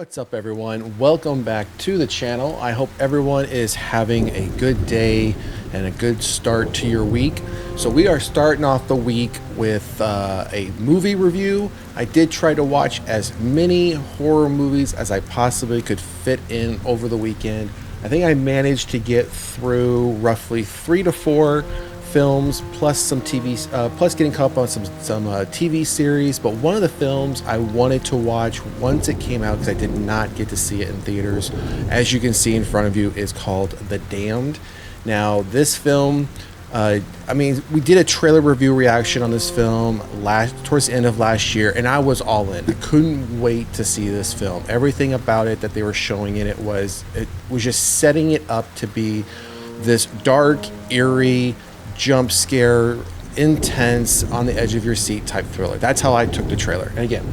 What's up, everyone? Welcome back to the channel. I hope everyone is having a good day and a good start to your week. So we are starting off the week with a movie review. I did try to watch as many horror movies as I possibly could fit in over the weekend. I think I managed to get through roughly 3 to 4 films plus some TV, plus getting caught up on some TV series. But one of the films I wanted to watch once it came out, because I did not get to see it in theaters, as you can see in front of you, is called The Damned. Now, this film, we did a trailer review reaction on this film towards the end of last year, and I was all in. I couldn't wait to see this film. Everything about it that they were showing in it was just setting it up to be this dark, eerie, jump scare, intense, on the edge of your seat type thriller. That's how I took the trailer. And again,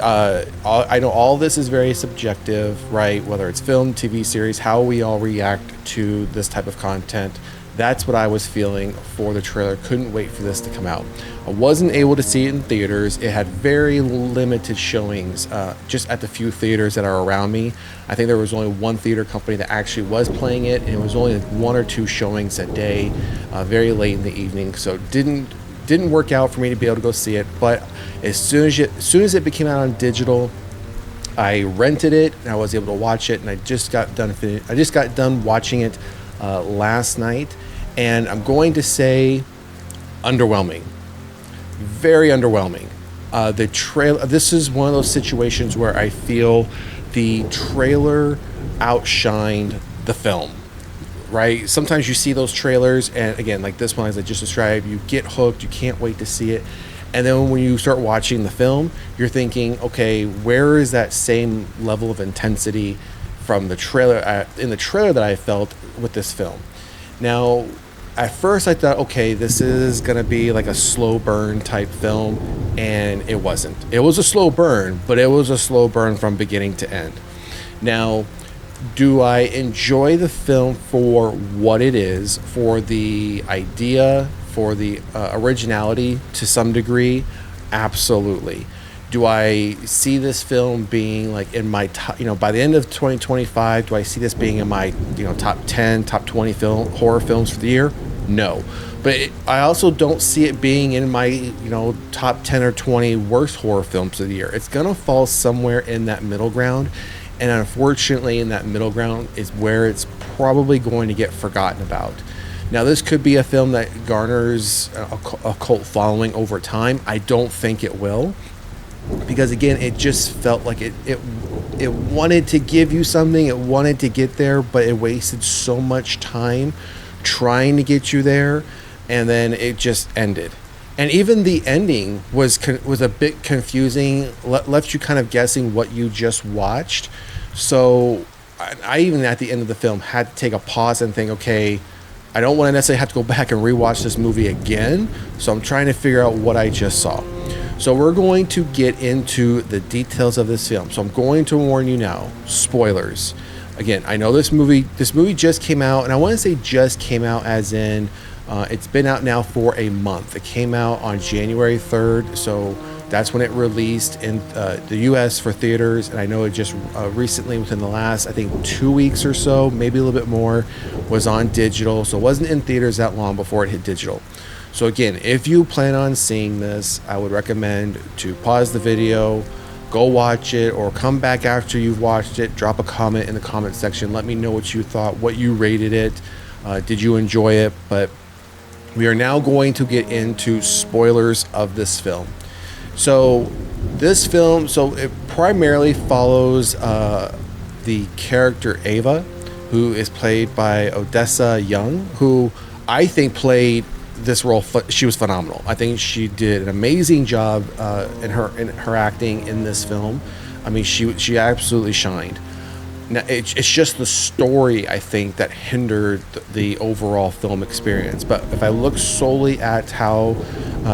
I know all this is very subjective, right? Whether it's film, TV series, how we all react to this type of content. That's what I was feeling for the trailer. Couldn't wait for this to come out. I wasn't able to see it in theaters. It had very limited showings just at the few theaters that are around me. I think there was only one theater company that actually was playing it, and it was only 1 or 2 showings a day, very late in the evening. So didn't work out for me to be able to go see it. But as soon as it came out on digital, I rented it and I was able to watch it. And I just got done watching it last night, and I'm going to say underwhelming. Very underwhelming. The trailer. This is one of those situations where I feel the trailer outshined the film. Right? Sometimes you see those trailers, and again, like this one, as I just described, you get hooked. You can't wait to see it. And then when you start watching the film, you're thinking, okay, where is that same level of intensity from the trailer, in the trailer that I felt with this film? Now, at first I thought, okay, this is gonna be like a slow burn type film, and it wasn't. It was a slow burn, but it was a slow burn from beginning to end. Now, do I enjoy the film for what it is, for the idea, for the originality to some degree? Absolutely. Do I see this film being like in my top, by the end of 2025, do I see this being in my, top 10, top 20 horror films for the year? No. But I also don't see it being in my, top 10 or 20 worst horror films of the year. It's going to fall somewhere in that middle ground. And unfortunately, in that middle ground is where it's probably going to get forgotten about. Now, this could be a film that garners a cult following over time. I don't think it will. Because again, it just felt like it wanted to give you something, it wanted to get there, but it wasted so much time trying to get you there, and then it just ended. And even the ending was a bit confusing, left you kind of guessing what you just watched. So I even at the end of the film had to take a pause and think, okay, I don't want to necessarily have to go back and rewatch this movie again, so I'm trying to figure out what I just saw. So we're going to get into the details of this film. So I'm going to warn you now, spoilers. Again, I know this movie just came out, and I want to say just came out as in it's been out now for a month. It came out on January 3rd, so that's when it released in the US for theaters, and I know it just recently, within the last, I think 2 weeks or so, maybe a little bit more, was on digital. So it wasn't in theaters that long before it hit digital. So again, if you plan on seeing this, I would recommend to pause the video, go watch it, or come back after you've watched it, drop a comment in the comment section. Let me know what you thought, what you rated it. Did you enjoy it? But we are now going to get into spoilers of this film. So this film, it primarily follows the character Ava, who is played by Odessa Young, who I think played this role. She was phenomenal. I think she did an amazing job in her acting in this film. I mean, she absolutely shined. Now, it's just the story, I think, that hindered the overall film experience. But if I look solely at how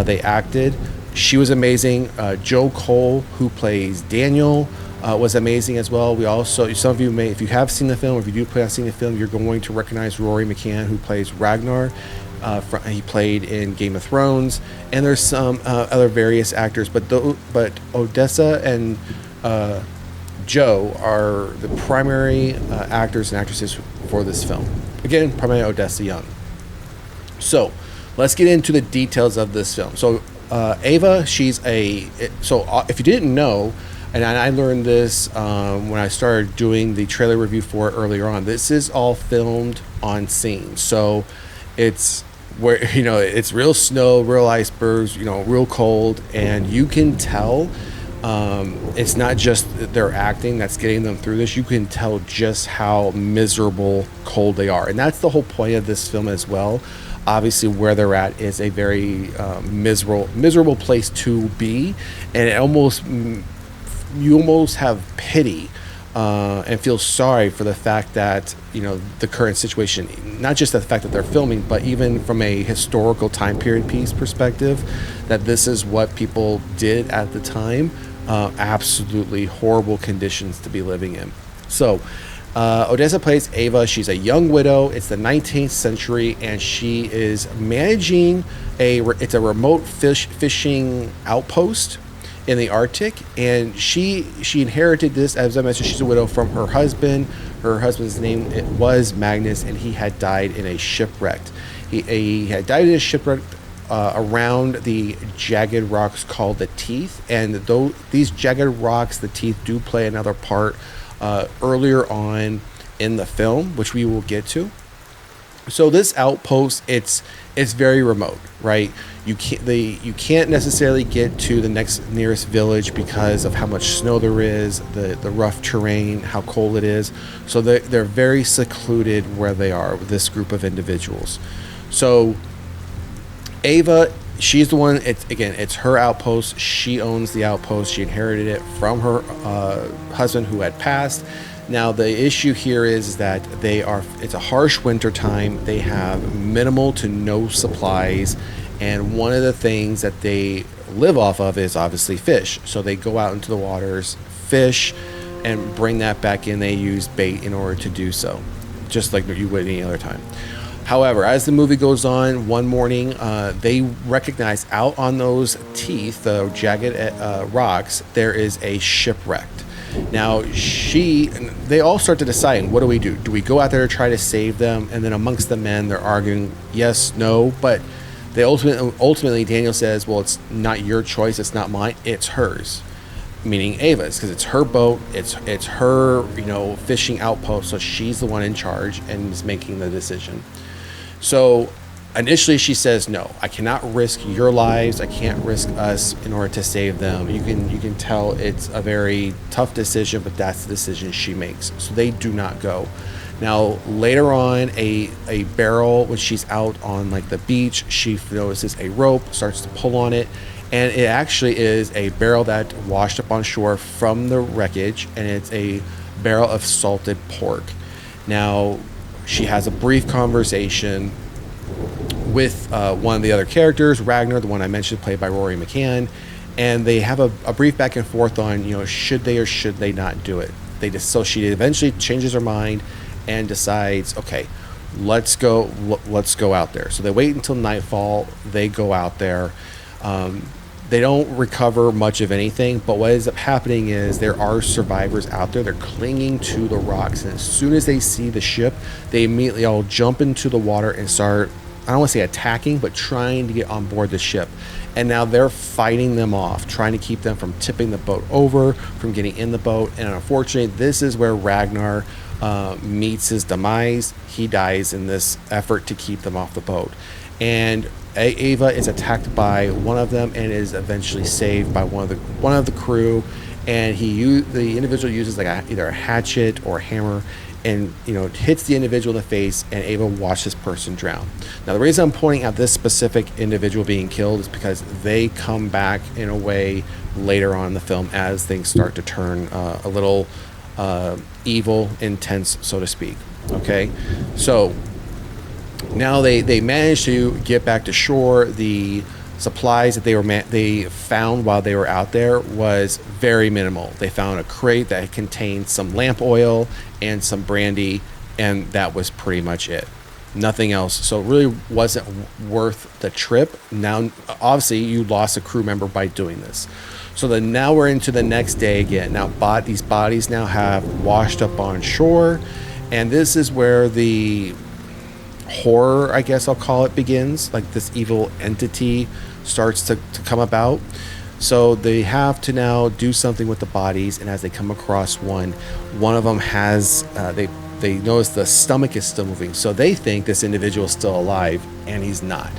they acted, she was amazing. Joe Cole, who plays Daniel, was amazing as well. We also, some of you may, if you have seen the film, or if you do plan on seeing the film, you're going to recognize Rory McCann, who plays Ragnar. He played in Game of Thrones, and there's some other various actors, but Odessa and Joe are the primary actors and actresses for this film. Again, primarily Odessa Young. So let's get into the details of this film. So Ava, if you didn't know, and I learned this when I started doing the trailer review for it earlier on, this is all filmed on scene. So it's where, it's real snow, real icebergs, real cold, and you can tell it's not just their acting that's getting them through this. You can tell just how miserable cold they are, and that's the whole point of this film as well. Obviously, where they're at is a very miserable place to be, and you almost have pity and feel sorry for the fact that the current situation, not just the fact that they're filming, but even from a historical time period piece perspective, that this is what people did at the time. Absolutely horrible conditions to be living in. So Odessa plays Ava. She's a young widow. It's the 19th century, and she is managing it's a remote fishing outpost in the Arctic, and she inherited this, as I mentioned. She's a widow from her husband. Her husband's name was Magnus, and he had died in a shipwreck. He had died in a shipwreck around the jagged rocks called the Teeth, and these jagged rocks, the Teeth, do play another part earlier on in the film, which we will get to. So this outpost, it's very remote, right? You can't necessarily get to the nearest village because of how much snow there is, the rough terrain, how cold it is. So they're very secluded where they are with this group of individuals. So Ava, she's the one. It's her outpost. She owns the outpost. She inherited it from her husband, who had passed. Now the issue here is that it's a harsh winter time. They have minimal to no supplies, and one of the things that they live off of is obviously fish. So they go out into the waters, fish, and bring that back in. They use bait in order to do so, just like you would any other time. However, as the movie goes on, one morning they recognize out on those Teeth, the jagged rocks, there is a shipwreck. Now they all start to decide, what do we do? Do we go out there to try to save them? And then amongst the men, they're arguing yes, no, but they ultimately Daniel says, well, it's not your choice, it's not mine, it's hers, meaning Ava's, because it's her boat, it's her fishing outpost, so she's the one in charge and is making the decision. So initially she says, no, I cannot risk your lives, I can't risk us in order to save them. You can tell it's a very tough decision, but that's the decision she makes. So they do not go. Now later on, a barrel, when she's out on like the beach, she notices a rope, starts to pull on it, and it actually is a barrel that washed up on shore from the wreckage, and it's a barrel of salted pork. Now she has a brief conversation with one of the other characters, Ragnar, the one I mentioned, played by Rory McCann, and they have a brief back and forth on should they or should they not do it. So she eventually changes her mind and decides, okay, let's go out there. So they wait until nightfall. They go out there. They don't recover much of anything, but what ends up happening is there are survivors out there. They're clinging to the rocks, and as soon as they see the ship, they immediately all jump into the water and start, I don't want to say attacking, but trying to get on board the ship. And now they're fighting them off, trying to keep them from tipping the boat over, from getting in the boat. And unfortunately, this is where Ragnar meets his demise. He dies in this effort to keep them off the boat. And Ava is attacked by one of them and is eventually saved by one of the crew. And the individual uses either a hatchet or a hammer, and hits the individual in the face, and Ava watches this person drown. Now the reason I'm pointing out this specific individual being killed is because they come back in a way later on in the film as things start to turn a little evil, intense, so to speak. Okay, so now they managed to get back to shore. The supplies that they found while they were out there was very minimal. They found a crate that contained some lamp oil and some brandy, and that was pretty much it. Nothing else. So it really wasn't worth the trip. Now, obviously, you lost a crew member by doing this. So then now we're into the next day again. Now these bodies now have washed up on shore, and this is where the horror, I guess I'll call it, begins. Like this evil entity starts to come about. So they have to now do something with the bodies, and as they come across one of them has they notice the stomach is still moving. So they think this individual is still alive, and he's not.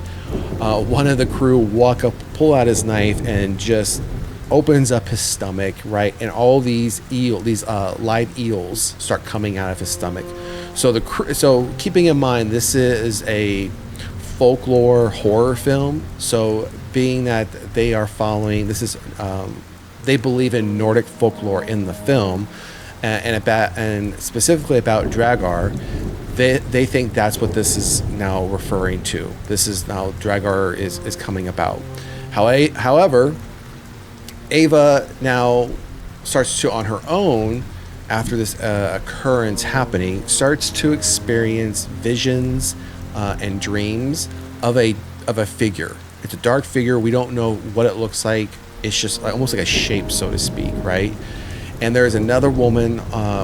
One of the crew walk up, pull out his knife, and just opens up his stomach, right? And all these live eels start coming out of his stomach. So keeping in mind, this is a folklore horror film. So being that they are following, they believe in Nordic folklore in the film, and specifically about Dragar. They think that's what this is now referring to. This is now Dragar is coming about. However, Ava now starts to, on her own, after this occurrence happening, starts to experience visions and dreams of a figure. It's a dark figure. We don't know what it looks like. It's just almost like a shape, so to speak, right? And there's another woman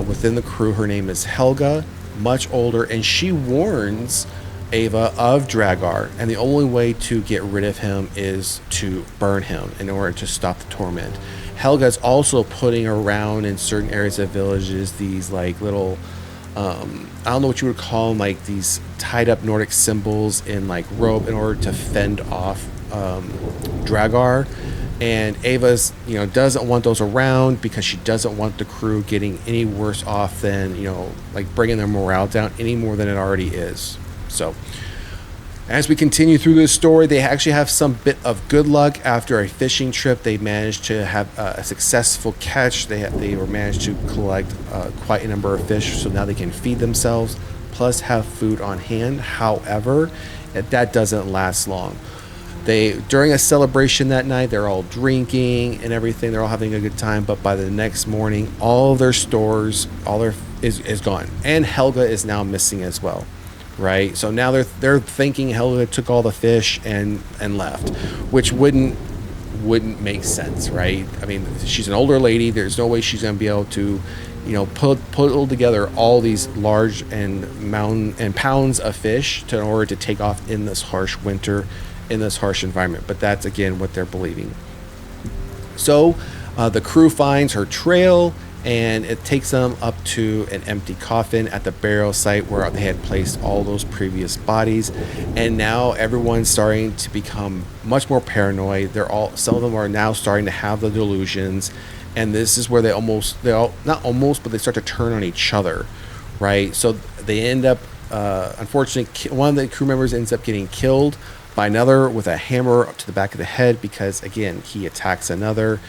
within the crew. Her name is Helga, much older, and she warns Ava of Dragar, and the only way to get rid of him is to burn him in order to stop the torment. Helga's also putting around in certain areas of villages these like little I don't know what you would call them, like these tied up Nordic symbols in like rope in order to fend off Dragar. And Ava's doesn't want those around because she doesn't want the crew getting any worse off than like bringing their morale down any more than it already is. So as we continue through this story, they actually have some bit of good luck. After a fishing trip, they managed to have a successful catch. They were managed to collect quite a number of fish, so now they can feed themselves plus have food on hand. However, that doesn't last long. During a celebration that night, they're all drinking and everything. They're all having a good time, but by the next morning, all of their stores, is gone, and Helga is now missing as well. Right, so now they're thinking Helga took all the fish and left, which wouldn't make sense, right? I mean, she's an older lady. There's no way she's gonna be able to, pull together all these large and pounds of fish in order to take off in this harsh winter, in this harsh environment. But that's again what they're believing. So the crew finds her trail, and it takes them up to an empty coffin at the burial site where they had placed all those previous bodies. And now everyone's starting to become much more paranoid. Some of them are now starting to have the delusions, and this is where they start to turn on each other, right? So they end up, unfortunately, one of the crew members ends up getting killed by another with a hammer up to the back of the head because, again, he attacks another.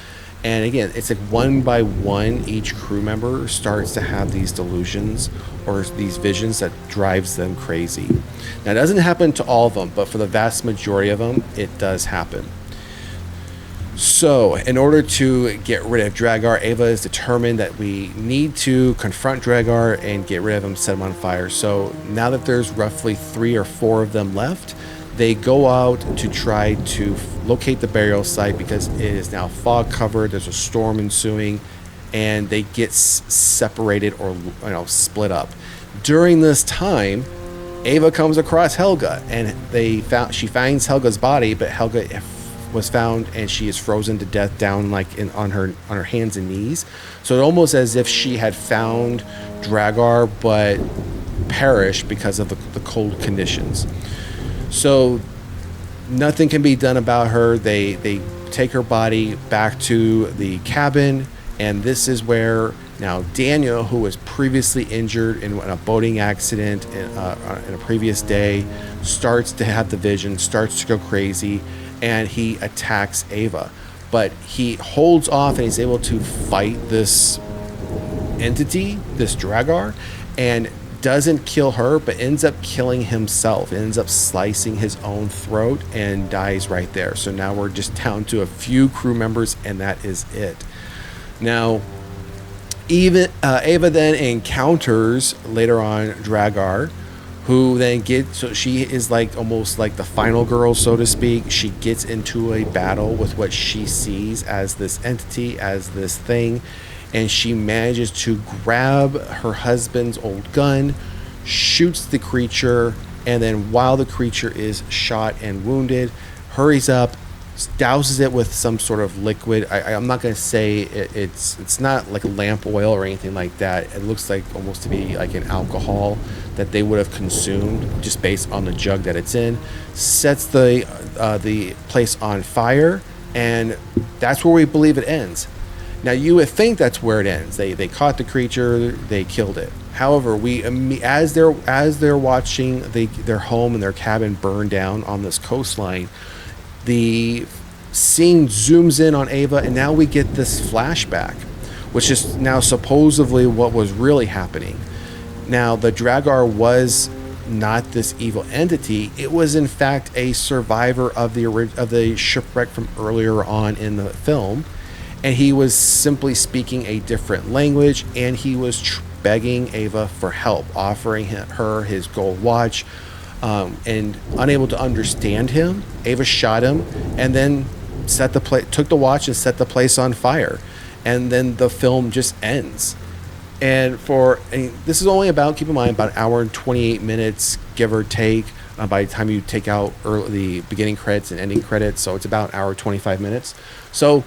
And again, it's like one by one, each crew member starts to have these delusions or these visions that drives them crazy. Now, it doesn't happen to all of them, but for the vast majority of them, it does happen. So, in order to get rid of Dragar, Ava is determined that we need to confront Dragar and get rid of him, set him on fire. So, now that there's roughly 3 or 4 of them left, they go out to try to locate the burial site because it is now fog covered. There's a storm ensuing, and they get separated or split up. During this time, Ava comes across Helga, and she finds Helga's body, but Helga was found and she is frozen to death down on her hands and knees. So it's almost as if she had found Dragar but perished because of the cold conditions. So nothing can be done about her. They take her body back to the cabin, and this is where now Daniel, who was previously injured in a boating accident in a previous day, starts to have the vision, starts to go crazy, and he attacks Ava. But he holds off and he's able to fight this entity, this Dragar, and doesn't kill her, but ends up killing himself, ends up slicing his own throat and dies right there. So now we're just down to a few crew members, and that is it. Now, Ava then encounters later on Dragar, who then gets, so she is like almost like the final girl, so to speak. She gets into a battle with what she sees as this entity, as this thing, and she manages to grab her husband's old gun, shoots the creature, and then while the creature is shot and wounded, hurries up, douses it with some sort of liquid. I'm not going to say it's not like lamp oil or anything like that. It looks like almost to be like an alcohol that they would have consumed just based on the jug that it's in. Sets the place on fire, and that's where we believe it ends. Now you would think that's where it ends. They caught the creature, they killed it. However, as they're watching their home and their cabin burn down on this coastline, the scene zooms in on Ava, and now we get this flashback, which is now supposedly what was really happening. Now, the Dragar was not this evil entity. It was, in fact, a survivor of the shipwreck from earlier on in the film, and he was simply speaking a different language, and he was begging Ava for help, offering her his gold watch. And unable to understand him, Ava shot him, and then took the watch and set the place on fire, and then the film just ends. And this is only about, keep in mind, about an hour and 28 minutes, give or take, by the time you take out the beginning credits and ending credits. So it's about an hour 25 minutes. So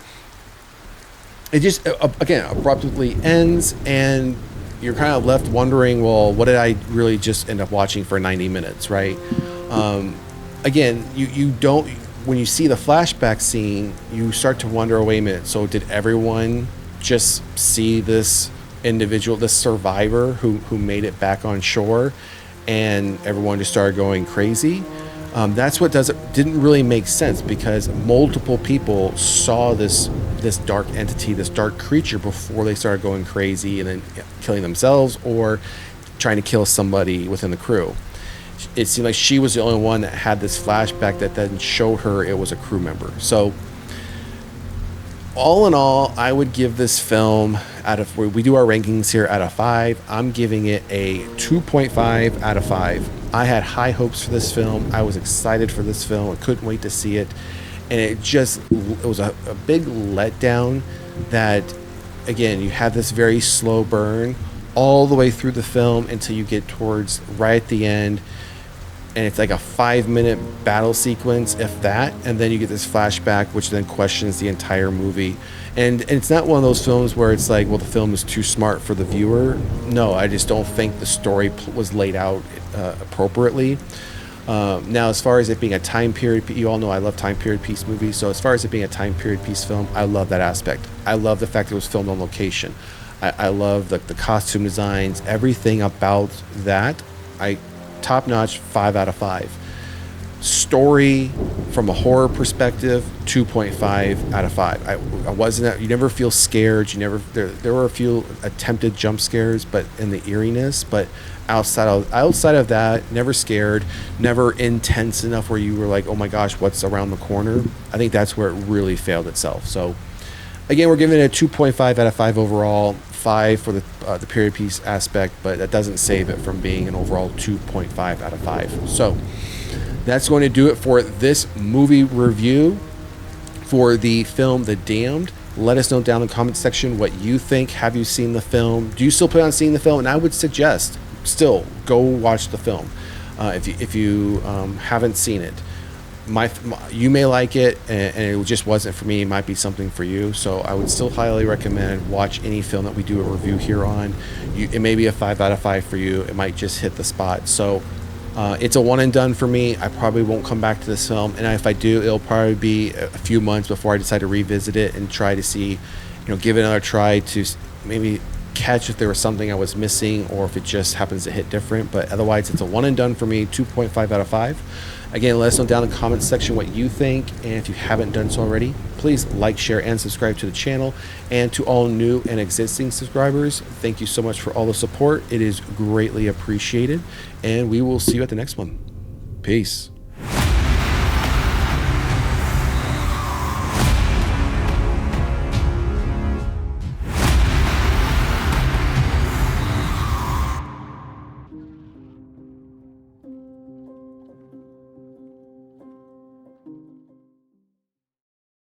it just again abruptly ends, and you're kind of left wondering, well, what did I really just end up watching for 90 minutes, right? Again, you don't, when you see the flashback scene, you start to wonder, oh, wait a minute, so did everyone just see this individual, this survivor who made it back on shore, and everyone just started going crazy? That's what didn't really make sense, because multiple people saw this dark entity, this dark creature, before they started going crazy and then killing themselves or trying to kill somebody within the crew. It seemed like she was the only one that had this flashback that then showed her it was a crew member. So all in all, I would give this film, we do our rankings here out of 5, I'm giving it a 2.5 out of 5. I had high hopes for this film. I was excited for this film. I couldn't wait to see it. And it was a big letdown that, again, you have this very slow burn all the way through the film until you get towards right at the end. And it's like a 5-minute battle sequence, if that, and then you get this flashback, which then questions the entire movie. And it's not one of those films where it's like, well, the film is too smart for the viewer. No, I just don't think the story was laid out appropriately. Now, as far as it being a time period, you all know I love time period piece movies. So as far as it being a time period piece film, I love that aspect. I love the fact that it was filmed on location. I love the costume designs, everything about that. Top notch, 5 out of 5. Story from a horror perspective, 2.5 out of 5. I wasn't, you never feel scared. There were a few attempted jump scares, but in the eeriness, but outside of that, never scared, never intense enough where you were like, oh my gosh, what's around the corner? I think that's where it really failed itself. So again, we're giving it a 2.5 out of 5 overall, 5 for the period piece aspect, but that doesn't save it from being an overall 2.5 out of 5. So that's going to do it for this movie review for the film The Damned. Let us know down in the comment section what you think. Have you seen the film? Do you still plan on seeing the film? And I would suggest still go watch the film if you haven't seen it. You may like it, and it just wasn't for me. It might be something for you. So I would still highly recommend watch any film that we do a review here on. It may be a 5 out of 5 for you. It might just hit the spot. So it's a one and done for me. I probably won't come back to this film, and if I do, it'll probably be a few months before I decide to revisit it and try to see, give it another try to maybe catch if there was something I was missing or if it just happens to hit different. But otherwise, it's a one and done for me, 2.5 out of 5. Again, let us know down in the comments section what you think, and if you haven't done so already, please like, share, and subscribe to the channel. And to all new and existing subscribers, thank you so much for all the support. It is greatly appreciated, and we will see you at the next one. Peace.